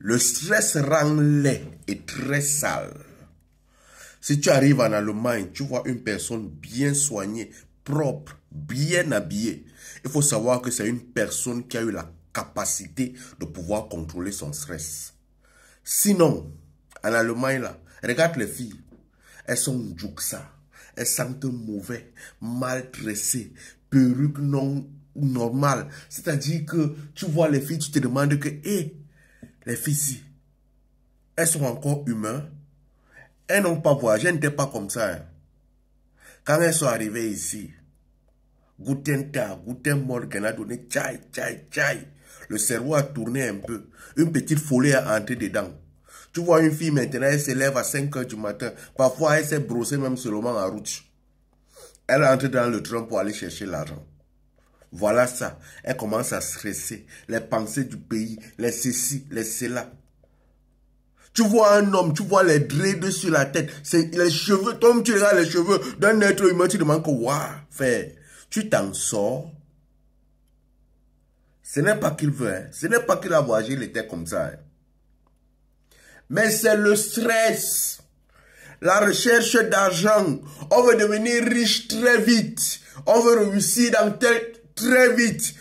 Le stress rend laid et très sale. Si tu arrives en Allemagne, tu vois une personne bien soignée, propre, bien habillée. Il faut savoir que c'est une personne qui a eu la capacité de pouvoir contrôler son stress. Sinon, en Allemagne, là, regarde les filles. Elles sont juxa. Elles sentent mauvais, mal dressées, perruques non normales. C'est-à-dire que tu vois les filles, tu te demandes que, les filles ici, elles sont encore humaines. Elles n'ont pas voyagé, elles n'étaient pas comme ça. Hein. Quand elles sont arrivées ici, Guten Tag, Guten Morgen a donné tchaï, tchaï, tchaï. Le cerveau a tourné un peu. Une petite folie a entré dedans. Tu vois une fille maintenant, elle se lève à 5 h du matin. Parfois, elle s'est brossée même seulement en route. Elle entre dans le train pour aller chercher l'argent. Voilà ça. Elle commence à stresser. Les pensées du pays, les ceci, les cela. Tu vois un homme, tu vois les dreads sur la tête. C'est les cheveux. Toi, tu regardes les cheveux d'un être humain, tu te demandes que, waouh, frère, tu t'en sors. Ce n'est pas qu'il veut. Hein. Ce n'est pas qu'il a voyagé, il était comme ça. Hein. Mais c'est le stress. La recherche d'argent. On veut devenir riche très vite. On veut réussir dans très vite.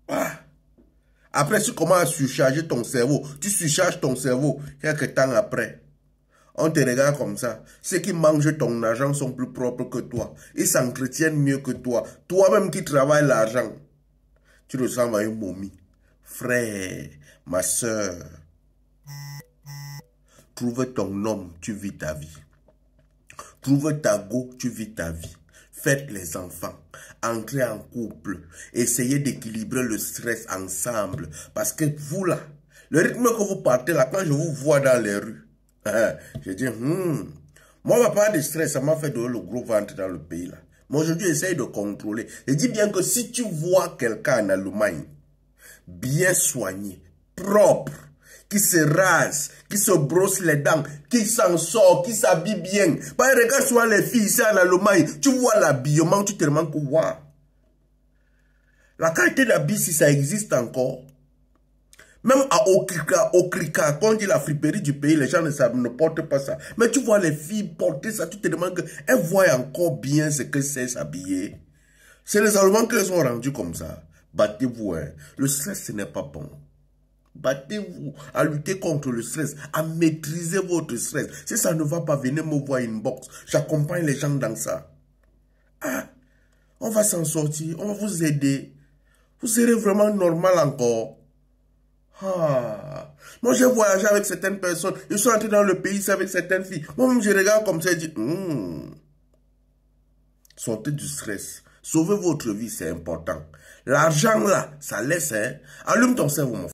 Ah. Après, tu commences à surcharger ton cerveau. Tu surcharges ton cerveau. Quelques temps après, on te regarde comme ça. Ceux qui mangent ton argent sont plus propres que toi. Ils s'entretiennent mieux que toi. Toi-même qui travailles l'argent, tu ressembles à une momie. Frère, ma soeur, trouve ton homme, tu vis ta vie. Trouve ta go, tu vis ta vie. Faites les enfants. Entrez en couple. Essayez d'équilibrer le stress ensemble. Parce que vous là, le rythme que vous partez là, quand je vous vois dans les rues, je dis, moi, ma part de stress, ça m'a fait donner le gros ventre dans le pays là. Mais aujourd'hui, j'essaye de contrôler. Je dis bien que si tu vois quelqu'un en Allemagne, bien soigné, propre, qui se rase, qui se brosse les dents, qui s'en sort, qui s'habille bien. Bah, regarde souvent les filles ici en Allemagne, tu vois l'habillement, tu te demandes que waouh. La qualité d'habit, si ça existe encore, même à Okrika, quand on dit la friperie du pays, les gens ne portent pas ça. Mais tu vois les filles porter ça, tu te demandes qu'elles voient encore bien ce que c'est s'habiller. C'est les Allemands qui les ont rendus comme ça. Battez-vous, hein. Le stress, ce n'est pas bon. Battez-vous à lutter contre le stress, à maîtriser votre stress. Si ça ne va pas, venez me voir inbox. J'accompagne les gens dans ça. Ah, on va s'en sortir, on va vous aider. Vous serez vraiment normal encore. Ah, moi j'ai voyagé avec certaines personnes. Ils sont entrés dans le pays avec certaines filles. Moi-même je regarde comme ça et dis, sortez du stress. Sauvez votre vie, c'est important. L'argent là, ça laisse, hein. Allume ton cerveau, mon frère.